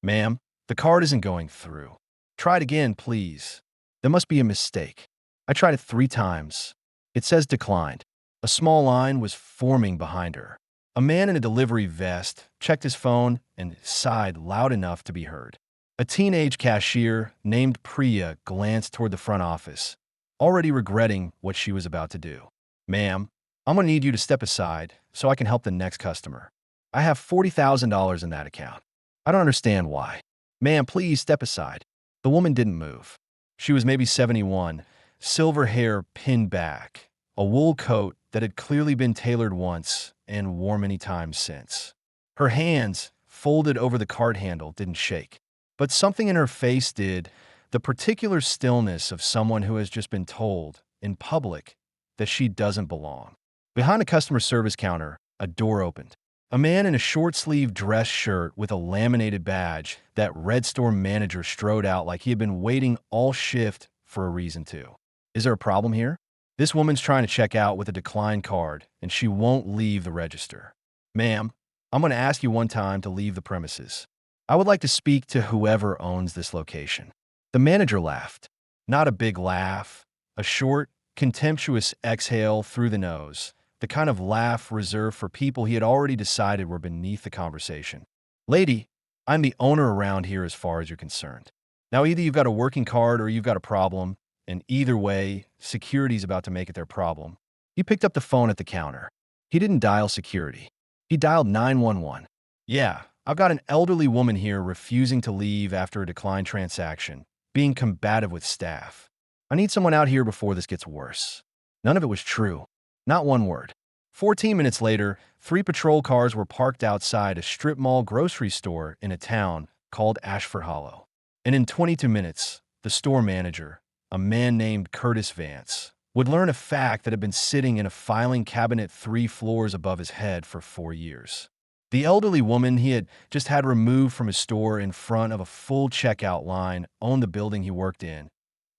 Ma'am, the card isn't going through. Try it again, please. There must be a mistake. I tried it 3 times. It says declined. A small line was forming behind her. A man in a delivery vest checked his phone and sighed loud enough to be heard. A teenage cashier named Priya glanced toward the front office, already regretting what she was about to do. Ma'am, I'm going to need you to step aside so I can help the next customer. I have $40,000 in that account. I don't understand why. Ma'am, please step aside. The woman didn't move. She was maybe 71, silver hair pinned back, a wool coat that had clearly been tailored once and worn many times since. Her hands, folded over the cart handle, didn't shake. But something in her face did, the particular stillness of someone who has just been told, in public, that she doesn't belong. Behind a customer service counter, a door opened. A man in a short-sleeved dress shirt with a laminated badge that Red Store manager strode out like he had been waiting all shift for a reason to. Is there a problem here? This woman's trying to check out with a declined card, and she won't leave the register. Ma'am, I'm going to ask you one time to leave the premises. I would like to speak to whoever owns this location. The manager laughed. Not a big laugh, a short, contemptuous exhale through the nose, the kind of laugh reserved for people he had already decided were beneath the conversation. Lady, I'm the owner around here as far as you're concerned. Now, either you've got a working card or you've got a problem, and either way, security's about to make it their problem. He picked up the phone at the counter. He didn't dial security. He dialed 911. Yeah, I've got an elderly woman here refusing to leave after a declined transaction, being combative with staff. I need someone out here before this gets worse. None of it was true. Not one word. 14 minutes later, 3 patrol cars were parked outside a strip mall grocery store in a town called Ashford Hollow. And in 22 minutes, the store manager, a man named Curtis Vance, would learn a fact that had been sitting in a filing cabinet 3 floors above his head for 4 years. The elderly woman he had just had removed from his store in front of a full checkout line owned the building he worked in,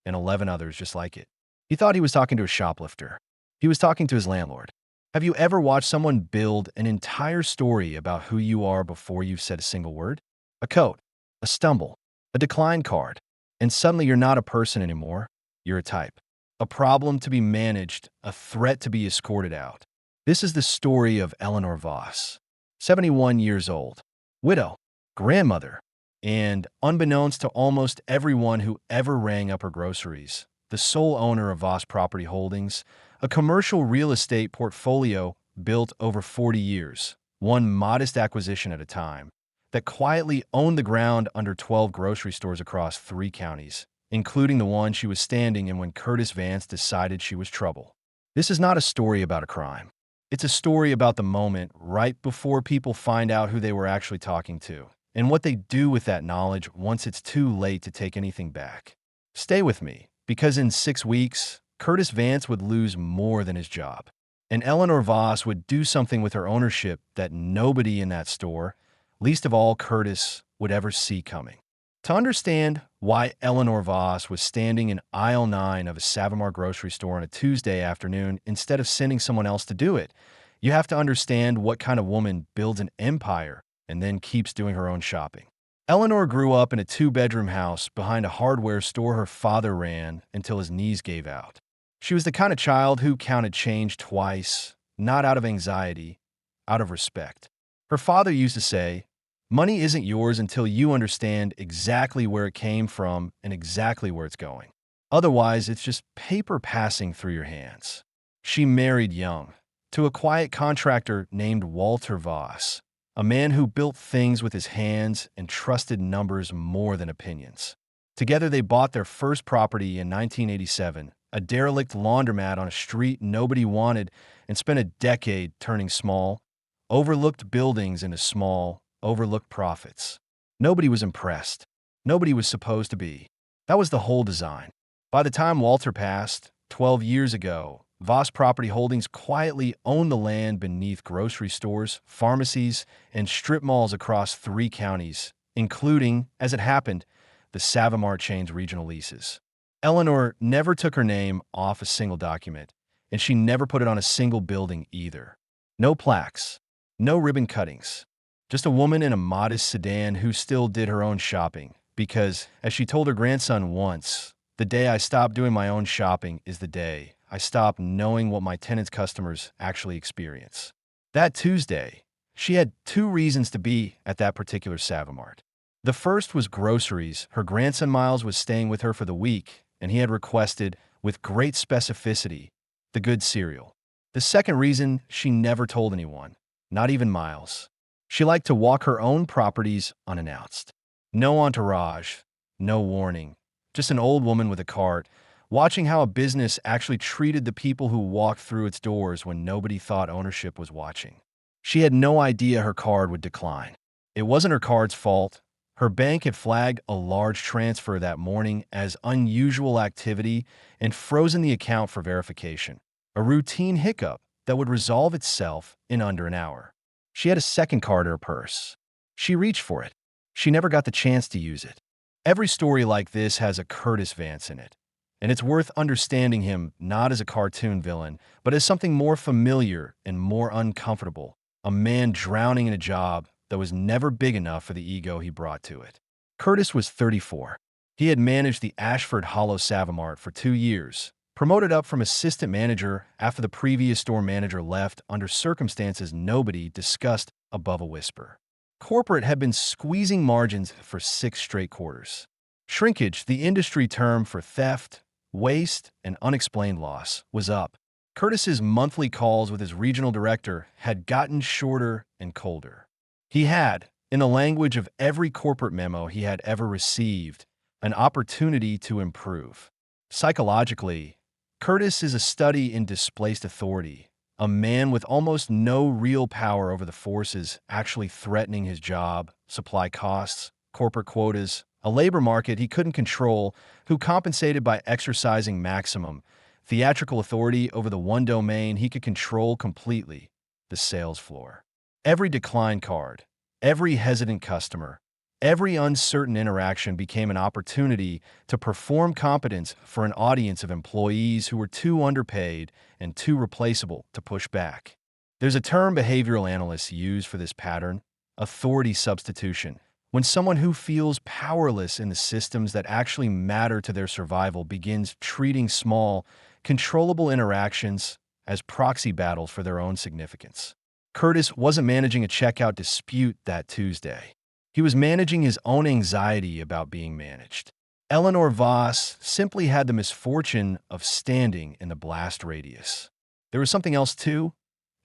and 11 others just like it. He thought he was talking to a shoplifter. He was talking to his landlord. Have you ever watched someone build an entire story about who you are before you've said a single word? A coat, a stumble, a declined card, and suddenly you're not a person anymore, you're a type. A problem to be managed, a threat to be escorted out. This is the story of Eleanor Voss, 71 years old, widow, grandmother, and, unbeknownst to almost everyone who ever rang up her groceries, the sole owner of Voss Property Holdings, a commercial real estate portfolio built over 40 years, one modest acquisition at a time, that quietly owned the ground under 12 grocery stores across 3 counties, including the one she was standing in when Curtis Vance decided she was trouble. This is not a story about a crime. It's a story about the moment right before people find out who they were actually talking to, and what they do with that knowledge once it's too late to take anything back. Stay with me, because in 6 weeks, Curtis Vance would lose more than his job, and Eleanor Voss would do something with her ownership that nobody in that store, least of all Curtis, would ever see coming. To understand why Eleanor Voss was standing in aisle 9 of a Savamar grocery store on a Tuesday afternoon instead of sending someone else to do it, you have to understand what kind of woman builds an empire and then keeps doing her own shopping. Eleanor grew up in a 2-bedroom house behind a hardware store her father ran until his knees gave out. She was the kind of child who counted change twice, not out of anxiety, out of respect. Her father used to say, "Money isn't yours until you understand exactly where it came from and exactly where it's going. Otherwise, it's just paper passing through your hands." She married young, to a quiet contractor named Walter Voss, a man who built things with his hands and trusted numbers more than opinions. Together, they bought their first property in 1987, a derelict laundromat on a street nobody wanted, and spent a decade turning small, overlooked buildings into small, overlooked profits. Nobody was impressed. Nobody was supposed to be. That was the whole design. By the time Walter passed, 12 years ago, Voss Property Holdings quietly owned the land beneath grocery stores, pharmacies, and strip malls across 3 counties, including, as it happened, the Savamar chain's regional leases. Eleanor never took her name off a single document, and she never put it on a single building either. No plaques, no ribbon cuttings, Just a woman in a modest sedan who still did her own shopping. Because, as she told her grandson once, the day I stop doing my own shopping is the day I stop knowing what my tenants' customers actually experience. That Tuesday, she had two reasons to be at that particular Savamart. The first was groceries. Her grandson Miles was staying with her for the week, and he had requested, with great specificity, the good cereal. The second reason she never told anyone, not even Miles. She liked to walk her own properties unannounced. No entourage, no warning, just an old woman with a cart, watching how a business actually treated the people who walked through its doors when nobody thought ownership was watching. She had no idea her card would decline. It wasn't her card's fault. Her bank had flagged a large transfer that morning as unusual activity and frozen the account for verification, a routine hiccup that would resolve itself in under an hour. She had a second card in her purse. She reached for it. She never got the chance to use it. Every story like this has a Curtis Vance in it, and it's worth understanding him not as a cartoon villain, but as something more familiar and more uncomfortable, a man drowning in a job that was never big enough for the ego he brought to it. Curtis was 34. He had managed the Ashford Hollow Savamart for 2 years, promoted up from assistant manager after the previous store manager left under circumstances nobody discussed above a whisper. Corporate had been squeezing margins for 6 straight quarters. Shrinkage, the industry term for theft, waste, and unexplained loss, was up. Curtis's monthly calls with his regional director had gotten shorter and colder. He had, in the language of every corporate memo he had ever received, an opportunity to improve. Psychologically, Curtis is a study in displaced authority, a man with almost no real power over the forces actually threatening his job, supply costs, corporate quotas, a labor market he couldn't control, who compensated by exercising maximum, theatrical authority over the one domain he could control completely, the sales floor. Every decline card, every hesitant customer, every uncertain interaction became an opportunity to perform competence for an audience of employees who were too underpaid and too replaceable to push back. There's a term behavioral analysts use for this pattern: authority substitution. When someone who feels powerless in the systems that actually matter to their survival begins treating small, controllable interactions as proxy battles for their own significance. Curtis wasn't managing a checkout dispute that Tuesday. He was managing his own anxiety about being managed. Eleanor Voss simply had the misfortune of standing in the blast radius. There was something else too,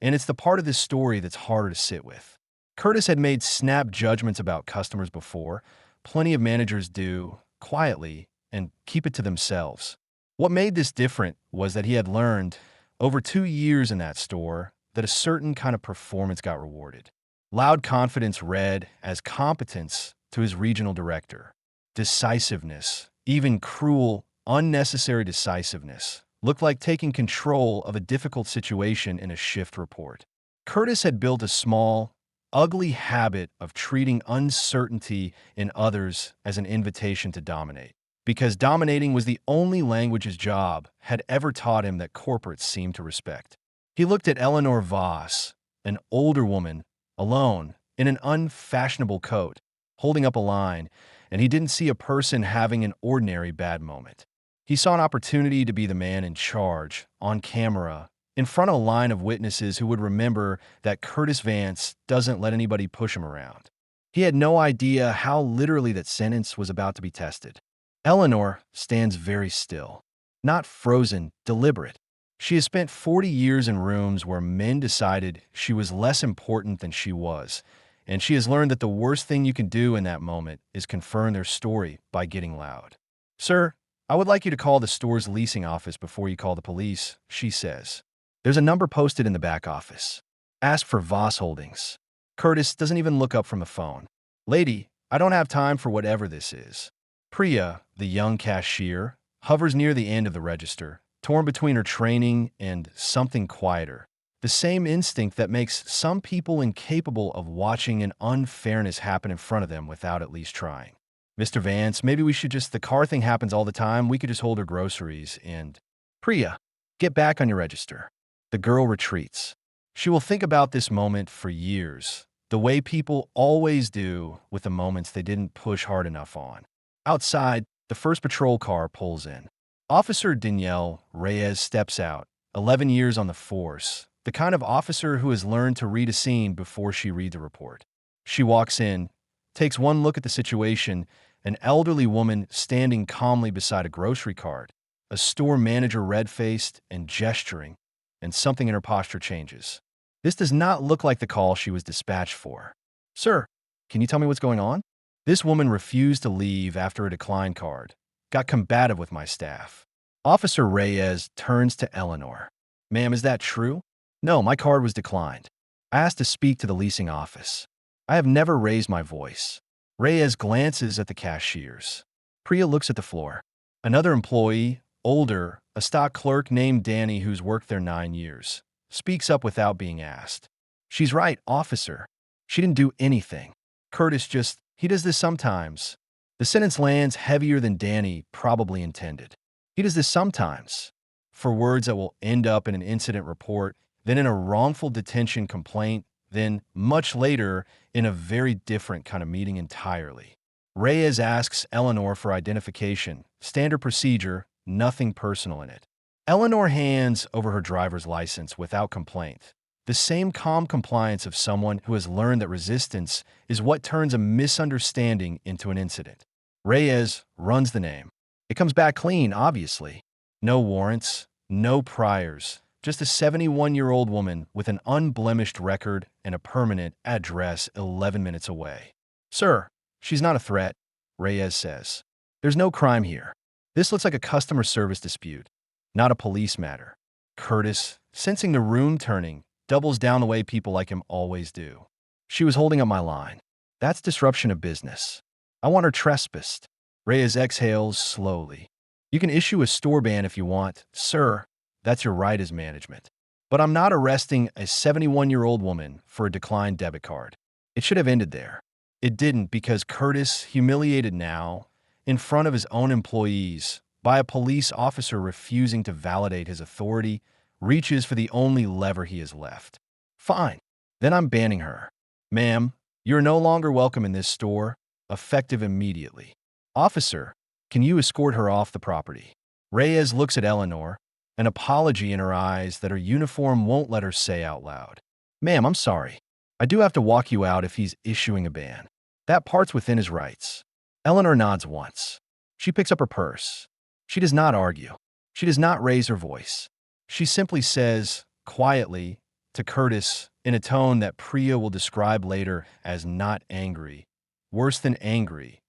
and it's the part of this story that's harder to sit with. Curtis had made snap judgments about customers before. Plenty of managers do, quietly, and keep it to themselves. What made this different was that he had learned, over 2 years in that store, that a certain kind of performance got rewarded. Loud confidence read as competence to his regional director. Decisiveness, even cruel, unnecessary decisiveness, looked like taking control of a difficult situation in a shift report. Curtis had built a small, ugly habit of treating uncertainty in others as an invitation to dominate, because dominating was the only language his job had ever taught him that corporates seemed to respect. He looked at Eleanor Voss, an older woman, alone, in an unfashionable coat, holding up a line, and he didn't see a person having an ordinary bad moment. He saw an opportunity to be the man in charge, on camera, in front of a line of witnesses who would remember that Curtis Vance doesn't let anybody push him around. He had no idea how literally that sentence was about to be tested. Eleanor stands very still, not frozen, deliberate. She has spent 40 years in rooms where men decided she was less important than she was, and she has learned that the worst thing you can do in that moment is confirm their story by getting loud. "Sir, I would like you to call the store's leasing office before you call the police," she says. There's a number posted in the back office. Ask for Voss Holdings. Curtis doesn't even look up from the phone. "Lady, I don't have time for whatever this is." Priya, the young cashier, hovers near the end of the register, torn between her training and something quieter. The same instinct that makes some people incapable of watching an unfairness happen in front of them without at least trying. "Mr. Vance, maybe we should just, the car thing happens all the time, we could just hold her groceries and—" "Priya, get back on your register." The girl retreats. She will think about this moment for years. the way people always do with the moments they didn't push hard enough on. Outside, the first patrol car pulls in. Officer Danielle Reyes steps out, 11 years on the force, the kind of officer who has learned to read a scene before she reads a report. She walks in, takes one look at the situation, an elderly woman standing calmly beside a grocery cart, a store manager red-faced and gesturing, and something in her posture changes. This does not look like the call she was dispatched for. "Sir, can you tell me what's going on?" This woman refused to leave after a decline card, got combative with my staff. Officer Reyes turns to Eleanor. "Ma'am, is that true?" "No, my card was declined. I asked to speak to the leasing office. I have never raised my voice." Reyes glances at the cashiers. Priya looks at the floor. Another employee, older, a stock clerk named Danny who's worked there 9 years, speaks up without being asked. "She's right, officer. She didn't do anything. Curtis he does this sometimes." The sentence lands heavier than Danny probably intended. He does this sometimes. For words that will end up in an incident report, then in a wrongful detention complaint, then, much later, in a very different kind of meeting entirely. Reyes asks Eleanor for identification. Standard procedure, nothing personal in it. Eleanor hands over her driver's license without complaint. The same calm compliance of someone who has learned that resistance is what turns a misunderstanding into an incident. Reyes runs the name. It comes back clean, obviously. No warrants, no priors. Just a 71-year-old woman with an unblemished record and a permanent address 11 minutes away. "Sir, she's not a threat," Reyes says. "There's no crime here. This looks like a customer service dispute, not a police matter." Curtis, sensing the room turning, doubles down the way people like him always do. "She was holding up my line. That's disruption of business. I want her trespassed." Reyes exhales slowly. "You can issue a store ban if you want, sir. That's your right as management. But I'm not arresting a 71-year-old woman for a declined debit card." It should have ended there. It didn't because Curtis, humiliated now, in front of his own employees, by a police officer refusing to validate his authority, reaches for the only lever he has left. "Fine. Then I'm banning her. Ma'am, you're no longer welcome in this store, effective immediately. Officer, can you escort her off the property?" Reyes looks at Eleanor, an apology in her eyes that her uniform won't let her say out loud. "Ma'am, I'm sorry. I do have to walk you out if he's issuing a ban. That part's within his rights." Eleanor nods once. She picks up her purse. She does not argue. She does not raise her voice. She simply says, quietly, to Curtis, in a tone that Priya will describe later as not angry, worse than angry,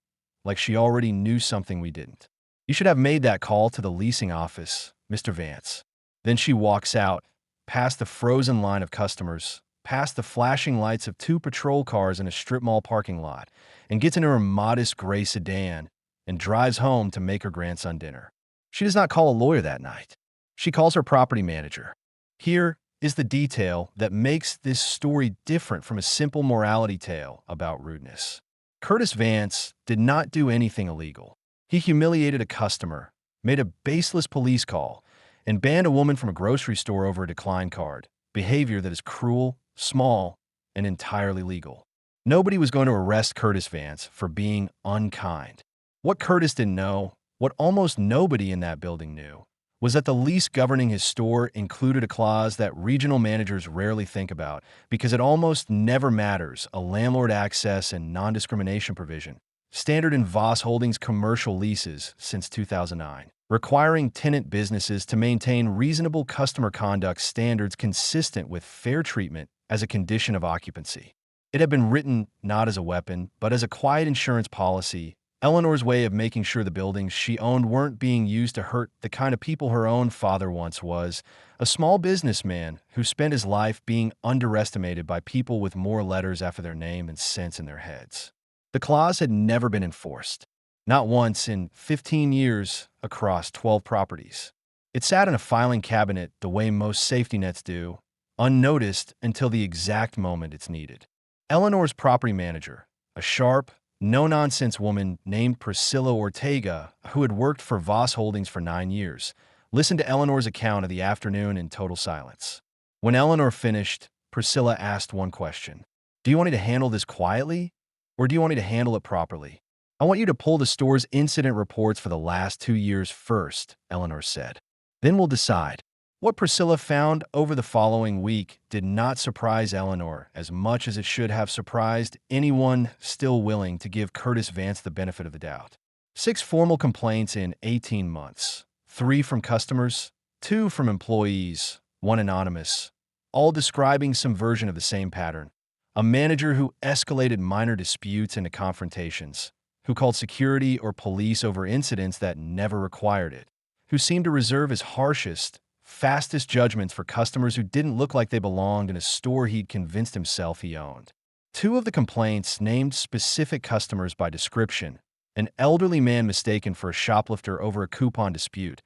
like she already knew something we didn't. "You should have made that call to the leasing office, Mr. Vance." Then she walks out, past the frozen line of customers, past the flashing lights of 2 patrol cars in a strip mall parking lot, and gets into her modest gray sedan and drives home to make her grandson dinner. She does not call a lawyer that night. She calls her property manager. Here is the detail that makes this story different from a simple morality tale about rudeness. Curtis Vance did not do anything illegal. He humiliated a customer, made a baseless police call, and banned a woman from a grocery store over a decline card, behavior that is cruel, small, and entirely legal. Nobody was going to arrest Curtis Vance for being unkind. What Curtis didn't know, what almost nobody in that building knew, was that the lease governing his store included a clause that regional managers rarely think about because it almost never matters: a landlord access and non-discrimination provision, standard in Voss Holdings commercial leases since 2009, requiring tenant businesses to maintain reasonable customer conduct standards consistent with fair treatment as a condition of occupancy. It had been written not as a weapon, but as a quiet insurance policy, Eleanor's way of making sure the buildings she owned weren't being used to hurt the kind of people her own father once was, a small businessman who spent his life being underestimated by people with more letters after their name than sense in their heads. The clause had never been enforced, not once in 15 years across 12 properties. It sat in a filing cabinet the way most safety nets do, unnoticed until the exact moment it's needed. Eleanor's property manager, a sharp, no-nonsense woman named Priscilla Ortega, who had worked for Voss Holdings for 9 years, listened to Eleanor's account of the afternoon in total silence. When Eleanor finished, Priscilla asked one question. Do you want me to handle this quietly, or do you want me to handle it properly? I want you to pull the store's incident reports for the last 2 years first, Eleanor said. Then we'll decide. What Priscilla found over the following week did not surprise Eleanor as much as it should have surprised anyone still willing to give Curtis Vance the benefit of the doubt. 6 formal complaints in 18 months, 3 from customers, 2 from employees, 1 anonymous, all describing some version of the same pattern. A manager who escalated minor disputes into confrontations, who called security or police over incidents that never required it, who seemed to reserve his harshest, fastest judgments for customers who didn't look like they belonged in a store he'd convinced himself he owned. 2 of the complaints named specific customers by description: an elderly man mistaken for a shoplifter over a coupon dispute,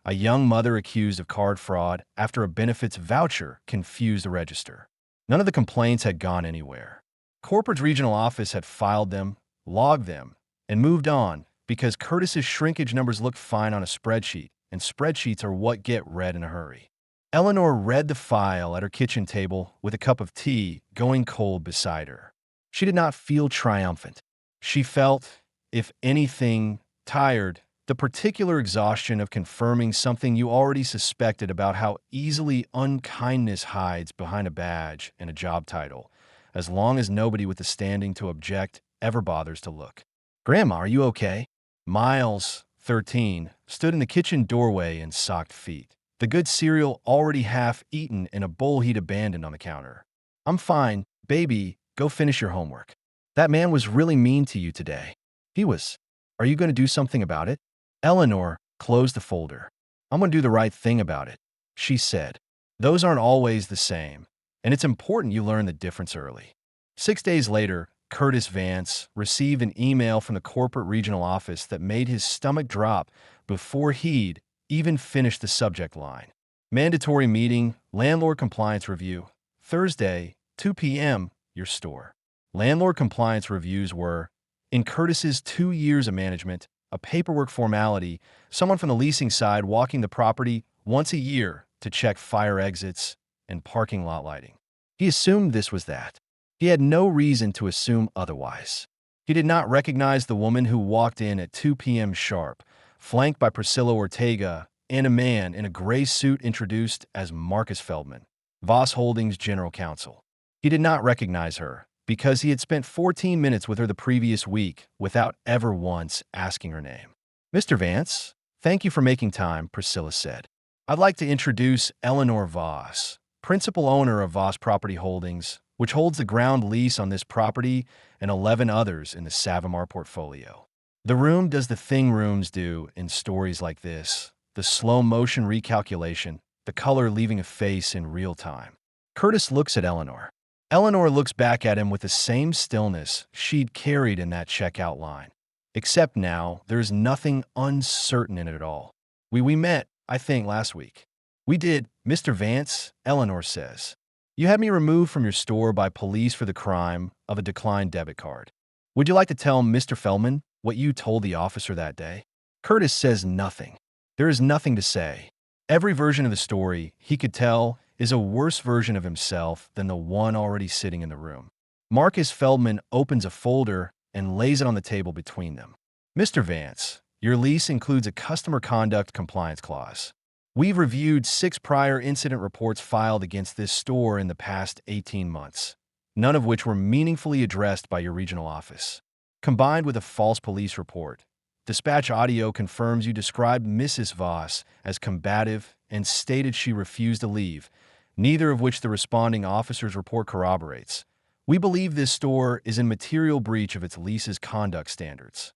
a young mother accused of card fraud after a benefits voucher confused the register. None of the complaints had gone anywhere. Corporate's regional office had filed them, logged them, and moved on because Curtis's shrinkage numbers looked fine on a spreadsheet, and spreadsheets are what get read in a hurry. Eleanor read the file at her kitchen table with a cup of tea going cold beside her. She did not feel triumphant. She felt, if anything, tired, the particular exhaustion of confirming something you already suspected about how easily unkindness hides behind a badge and a job title, as long as nobody with the standing to object ever bothers to look. "Grandma, are you okay?" Miles, 13, stood in the kitchen doorway in socked feet, the good cereal already half eaten in a bowl he'd abandoned on the counter. "I'm fine, baby. Go finish your homework. That man was really mean to you today." "He was. Are you going to do something about it?" Eleanor closed the folder. "I'm going to do the right thing about it," she said. "Those aren't always the same, and it's important you learn the difference early." 6 days later, Curtis Vance received an email from the corporate regional office that made his stomach drop before he'd even finished the subject line. "Mandatory meeting, landlord compliance review, Thursday, 2 p.m., your store." Landlord compliance reviews were, in Curtis's 2 years of management, a paperwork formality, someone from the leasing side walking the property once a year to check fire exits and parking lot lighting. He assumed this was that. He had no reason to assume otherwise. He did not recognize the woman who walked in at 2 p.m. sharp, flanked by Priscilla Ortega and a man in a gray suit introduced as Marcus Feldman, Voss Holdings general counsel. He did not recognize her because he had spent 14 minutes with her the previous week without ever once asking her name. "Mr. Vance, thank you for making time," Priscilla said. "I'd like to introduce Eleanor Voss, principal owner of Voss Property Holdings, which holds the ground lease on this property and 11 others in the Savamar portfolio." The room does the thing rooms do in stories like this: the slow-motion recalculation, the color leaving a face in real time. Curtis looks at Eleanor. Eleanor looks back at him with the same stillness she'd carried in that checkout line. Except now, there's nothing uncertain in it at all. We met, I think, last week." "We did, Mr. Vance," Eleanor says. "You had me removed from your store by police for the crime of a declined debit card. Would you like to tell Mr. Feldman what you told the officer that day?" Curtis says nothing. There is nothing to say. Every version of the story he could tell is a worse version of himself than the one already sitting in the room. Marcus Feldman opens a folder and lays it on the table between them. "Mr. Vance, your lease includes a customer conduct compliance clause. We've reviewed 6 prior incident reports filed against this store in the past 18 months, none of which were meaningfully addressed by your regional office. Combined with a false police report, dispatch audio confirms you described Mrs. Voss as combative and stated she refused to leave, neither of which the responding officer's report corroborates. We believe this store is in material breach of its lease's conduct standards.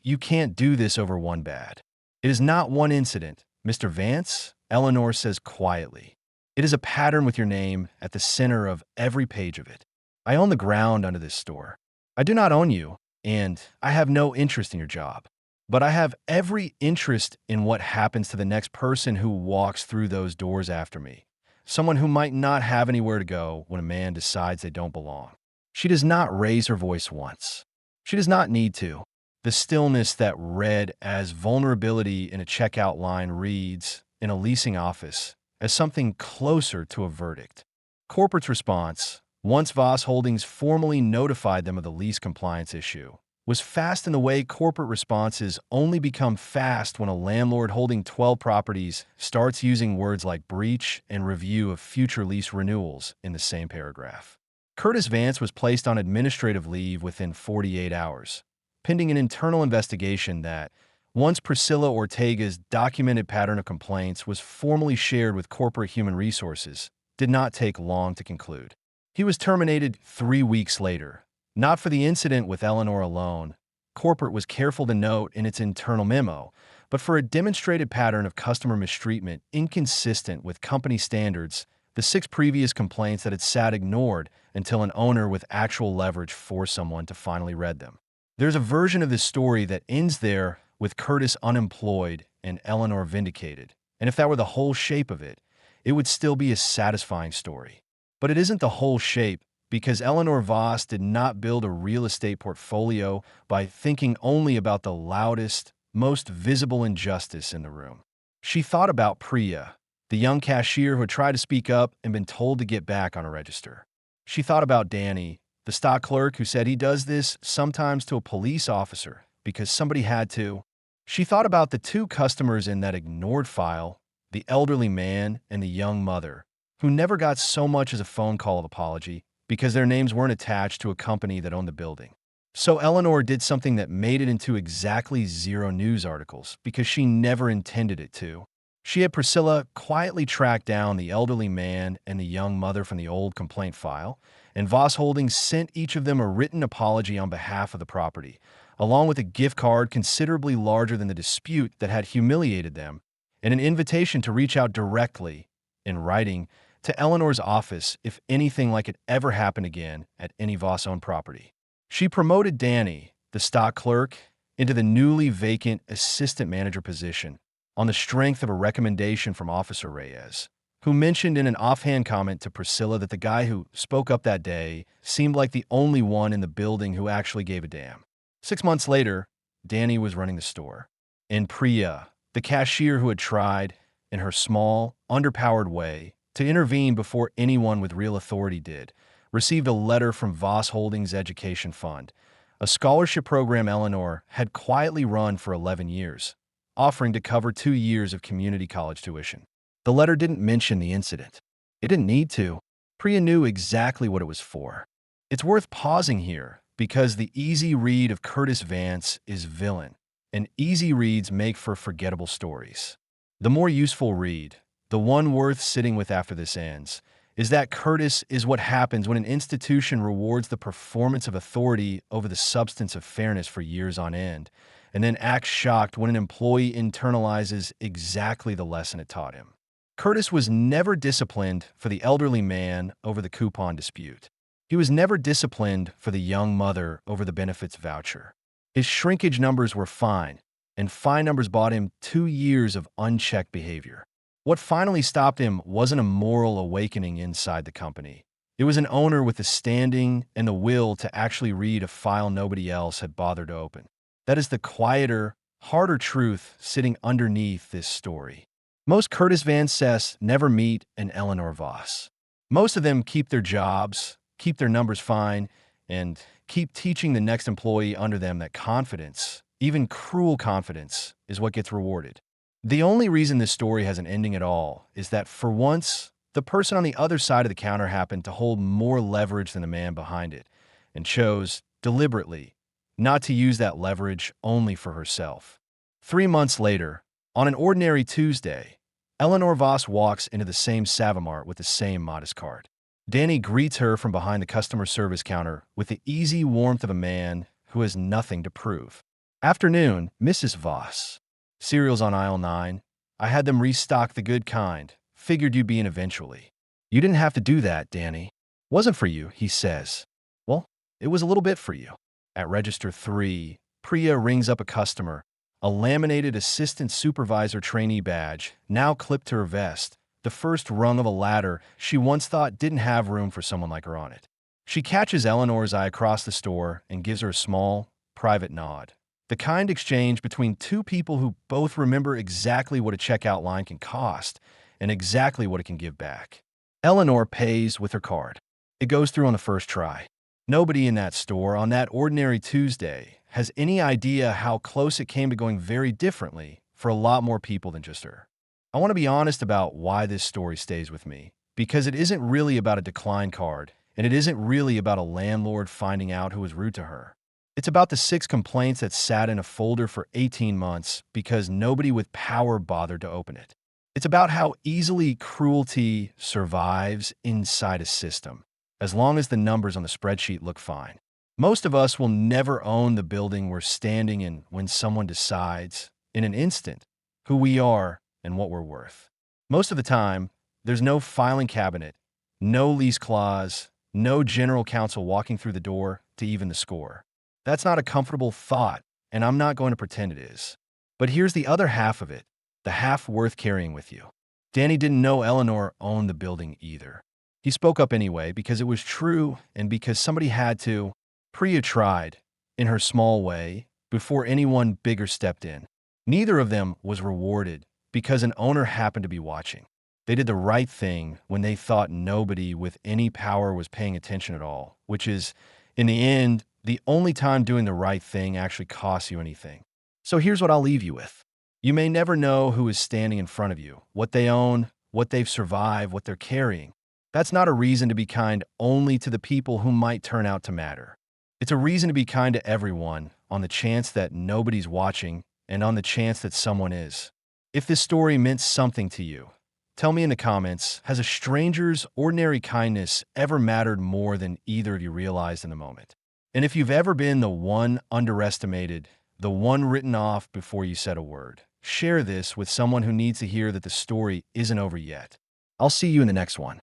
You can't do this over one bad. It is not one incident, Mr. Vance," Eleanor says quietly. "It is a pattern with your name at the center of every page of it. I own the ground under this store. I do not own you, and I have no interest in your job. But I have every interest in what happens to the next person who walks through those doors after me. Someone who might not have anywhere to go when a man decides they don't belong." She does not raise her voice once. She does not need to. The stillness that read as vulnerability in a checkout line reads, in a leasing office, as something closer to a verdict. Corporate's response, Once Voss Holdings formally notified them of the lease compliance issue, was fast in the way corporate responses only become fast when a landlord holding 12 properties starts using words like breach and review of future lease renewals in the same paragraph. Curtis Vance was placed on administrative leave within 48 hours, pending an internal investigation that, once Priscilla Ortega's documented pattern of complaints was formally shared with corporate human resources, did not take long to conclude. He was terminated 3 weeks later, not for the incident with Eleanor alone, corporate was careful to note in its internal memo, but for a demonstrated pattern of customer mistreatment inconsistent with company standards, the 6 previous complaints that had sat ignored until an owner with actual leverage forced someone to finally read them. There's a version of this story that ends there with Curtis unemployed and Eleanor vindicated, and if that were the whole shape of it, it would still be a satisfying story. But it isn't the whole shape, because Eleanor Voss did not build a real estate portfolio by thinking only about the loudest, most visible injustice in the room. She thought about Priya, the young cashier who had tried to speak up and been told to get back on a register. She thought about Danny, the stock clerk who said he does this sometimes to a police officer because somebody had to. She thought about the 2 customers in that ignored file, the elderly man and the young mother, who never got so much as a phone call of apology because their names weren't attached to a company that owned the building. So Eleanor did something that made it into exactly 0 news articles because she never intended it to. She had Priscilla quietly track down the elderly man and the young mother from the old complaint file, and Voss Holdings sent each of them a written apology on behalf of the property, along with a gift card considerably larger than the dispute that had humiliated them, and an invitation to reach out directly, in writing, to Eleanor's office if anything like it ever happened again at any Voss-owned property. She promoted Danny, the stock clerk, into the newly vacant assistant manager position on the strength of a recommendation from Officer Reyes, who mentioned in an offhand comment to Priscilla that the guy who spoke up that day seemed like the only one in the building who actually gave a damn. 6 months later, Danny was running the store, and Priya, the cashier who had tried, in her small, underpowered way, to intervene before anyone with real authority did, received a letter from Voss Holdings Education Fund, a scholarship program Eleanor had quietly run for 11 years, offering to cover 2 years of community college tuition. The letter didn't mention the incident. It didn't need to. Priya knew exactly what it was for. It's worth pausing here because the easy read of Curtis Vance is villain, and easy reads make for forgettable stories. The more useful read, the one worth sitting with after this ends, is that Curtis is what happens when an institution rewards the performance of authority over the substance of fairness for years on end, and then acts shocked when an employee internalizes exactly the lesson it taught him. Curtis was never disciplined for the elderly man over the coupon dispute. He was never disciplined for the young mother over the benefits voucher. His shrinkage numbers were fine, and fine numbers bought him 2 years of unchecked behavior. What finally stopped him wasn't a moral awakening inside the company. It was an owner with the standing and the will to actually read a file nobody else had bothered to open. That is the quieter, harder truth sitting underneath this story. Most Curtis Vance's never meet an Eleanor Voss. Most of them keep their jobs, keep their numbers fine, and keep teaching the next employee under them that confidence, even cruel confidence, is what gets rewarded. The only reason this story has an ending at all is that, for once, the person on the other side of the counter happened to hold more leverage than the man behind it, and chose, deliberately, not to use that leverage only for herself. 3 months later, on an ordinary Tuesday, Eleanor Voss walks into the same Savamart with the same modest card. Danny greets her from behind the customer service counter with the easy warmth of a man who has nothing to prove. "Afternoon, Mrs. Voss. Cereal's on aisle 9. I had them restock the good kind. Figured you'd be in eventually." "You didn't have to do that, Danny." "Wasn't for you," he says. "Well, it was a little bit for you." At register 3, Priya rings up a customer, a laminated assistant supervisor trainee badge, now clipped to her vest, the first rung of a ladder she once thought didn't have room for someone like her on it. She catches Eleanor's eye across the store and gives her a small, private nod. The kind exchange between 2 people who both remember exactly what a checkout line can cost and exactly what it can give back. Eleanor pays with her card. It goes through on the first try. Nobody in that store on that ordinary Tuesday has any idea how close it came to going very differently for a lot more people than just her. I want to be honest about why this story stays with me, because it isn't really about a decline card, and it isn't really about a landlord finding out who was rude to her. It's about the 6 complaints that sat in a folder for 18 months because nobody with power bothered to open it. It's about how easily cruelty survives inside a system, as long as the numbers on the spreadsheet look fine. Most of us will never own the building we're standing in when someone decides, in an instant, who we are and what we're worth. Most of the time, there's no filing cabinet, no lease clause, no general counsel walking through the door to even the score. That's not a comfortable thought, and I'm not going to pretend it is. But here's the other half of it, the half worth carrying with you. Danny didn't know Eleanor owned the building either. He spoke up anyway because it was true and because somebody had to. Priya tried, in her small way, before anyone bigger stepped in. Neither of them was rewarded because an owner happened to be watching. They did the right thing when they thought nobody with any power was paying attention at all, which is, in the end, the only time doing the right thing actually costs you anything. So here's what I'll leave you with. You may never know who is standing in front of you, what they own, what they've survived, what they're carrying. That's not a reason to be kind only to the people who might turn out to matter. It's a reason to be kind to everyone on the chance that nobody's watching and on the chance that someone is. If this story meant something to you, tell me in the comments, has a stranger's ordinary kindness ever mattered more than either of you realized in the moment? And if you've ever been the one underestimated, the one written off before you said a word, share this with someone who needs to hear that the story isn't over yet. I'll see you in the next one.